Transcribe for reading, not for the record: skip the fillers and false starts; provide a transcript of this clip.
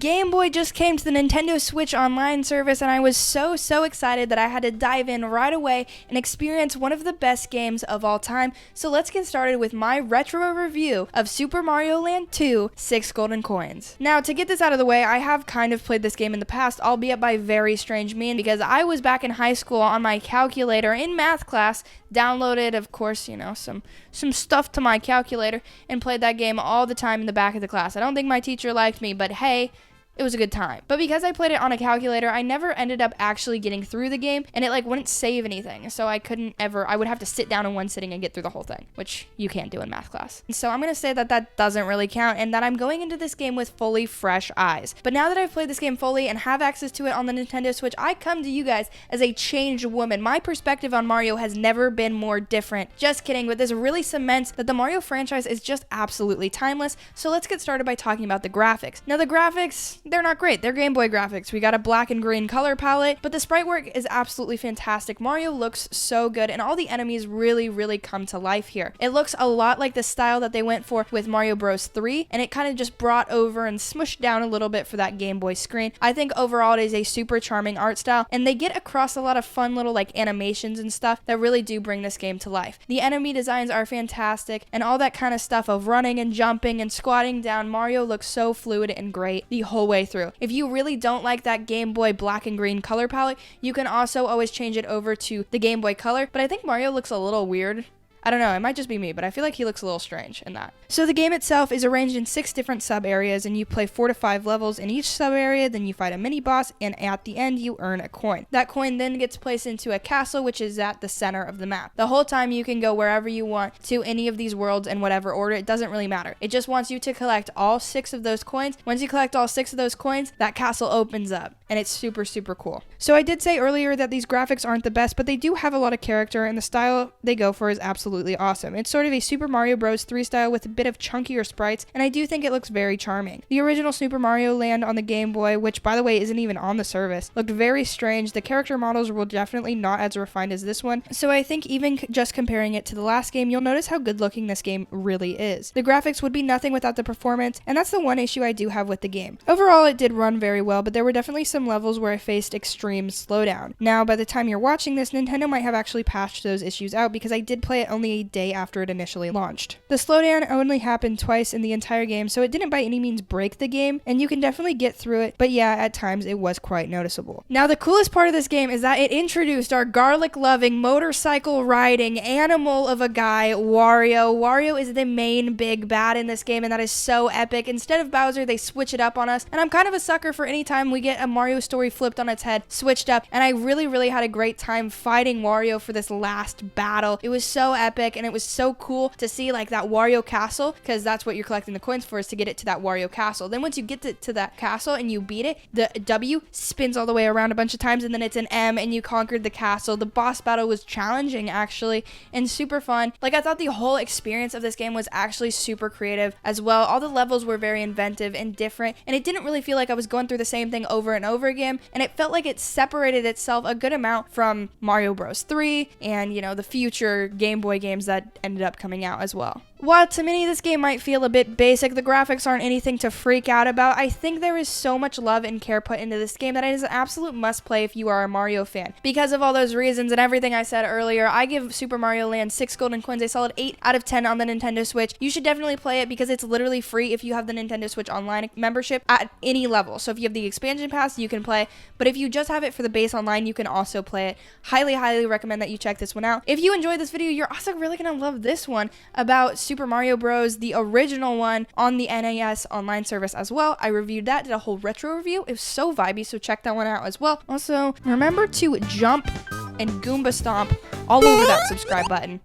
Game Boy just came to the Nintendo Switch Online service, and I was so excited that I had to dive in right away and experience one of the best games of all time. So let's get started with my retro review of Super Mario Land 2: 6 Golden Coins. Now, to get this out of the way, I have kind of played this game in the past, albeit by very strange means, because I was back in high school on my calculator in math class, downloaded, of course, some stuff to my calculator, and played that game all the time in the back of the class. I don't think my teacher liked me, but hey, it was a good time. But because I played it on a calculator, I never ended up actually getting through the game, and it wouldn't save anything. So I would have to sit down in one sitting and get through the whole thing, which you can't do in math class. And so I'm going to say that that doesn't really count, and that I'm going into this game with fully fresh eyes. But now that I've played this game fully and have access to it on the Nintendo Switch, I come to you guys as a changed woman. My perspective on Mario has never been more different. Just kidding, but this really cements that the Mario franchise is just absolutely timeless. So let's get started by talking about the graphics. Now, the graphics, they're not great. They're Game Boy graphics. We got a black and green color palette, but the sprite work is absolutely fantastic. Mario looks so good, and all the enemies really come to life here. It looks a lot like the style that they went for with Mario Bros. 3, and it kind of just brought over and smushed down a little bit for that Game Boy screen. I think overall it is a super charming art style, and they get across a lot of fun little animations and stuff that really do bring this game to life. The enemy designs are fantastic, and all that kind of stuff of running and jumping and squatting down. Mario looks so fluid and great the whole way through. If you really don't like that Game Boy black and green color palette, you can also always change it over to the Game Boy Color, but I think Mario looks a little weird. I don't know, it might just be me, but I feel like he looks a little strange in that. So the game itself is arranged in 6 different sub-areas, and you play 4 to 5 levels in each sub-area, then you fight a mini-boss, and at the end you earn a coin. That coin then gets placed into a castle, which is at the center of the map. The whole time you can go wherever you want to any of these worlds in whatever order, it doesn't really matter. It just wants you to collect all 6 of those coins. Once you collect all 6 of those coins, that castle opens up, and it's super cool. So I did say earlier that these graphics aren't the best, but they do have a lot of character, and the style they go for is absolutely awesome. It's sort of a Super Mario Bros. 3 style with a bit of chunkier sprites, and I do think it looks very charming. The original Super Mario Land on the Game Boy, which by the way isn't even on the service, looked very strange. The character models were definitely not as refined as this one, so I think even just comparing it to the last game, you'll notice how good looking this game really is. The graphics would be nothing without the performance, and that's the one issue I do have with the game. Overall, it did run very well, but there were definitely some levels where I faced extreme slowdown. Now, by the time you're watching this, Nintendo might have actually patched those issues out, because I did play it only a day after it initially launched. The slowdown only happened twice in the entire game, so it didn't by any means break the game, and you can definitely get through it, but yeah, at times it was quite noticeable. Now, the coolest part of this game is that it introduced our garlic-loving, motorcycle-riding animal of a guy, Wario. Wario is the main big bad in this game, and that is so epic. Instead of Bowser, they switch it up on us, and I'm kind of a sucker for any time we get a Mario story flipped on its head, switched up, and I really had a great time fighting Wario for this last battle. It was so epic, and it was so cool to see that Wario castle, because that's what you're collecting the coins for, is to get it to that Wario castle. Then once you get to that castle and you beat it, the W spins all the way around a bunch of times, and then it's an M, and you conquered the castle. The boss battle was challenging actually, and super fun. I thought the whole experience of this game was actually super creative as well. All the levels were very inventive and different, and it didn't really feel like I was going through the same thing over and over again, and it felt like it separated itself a good amount from Mario Bros. 3 and the future Game Boy games that ended up coming out as well. While to many this game might feel a bit basic, the graphics aren't anything to freak out about. I think there is so much love and care put into this game that it is an absolute must play if you are a Mario fan. Because of all those reasons and everything I said earlier, I give Super Mario Land 6 Golden Coins a solid 8 out of 10 on the Nintendo Switch. You should definitely play it because it's literally free if you have the Nintendo Switch Online membership at any level. So if you have the expansion pass, you can play, but if you just have it for the base online, you can also play it. Highly recommend that you check this one out. If you enjoyed this video, you're also really gonna love this one about Super Mario Bros., the original one, on the NES online service as well. I reviewed that, did a whole retro review. It was so vibey, so check that one out as well. Also, remember to jump and Goomba stomp all over that subscribe button.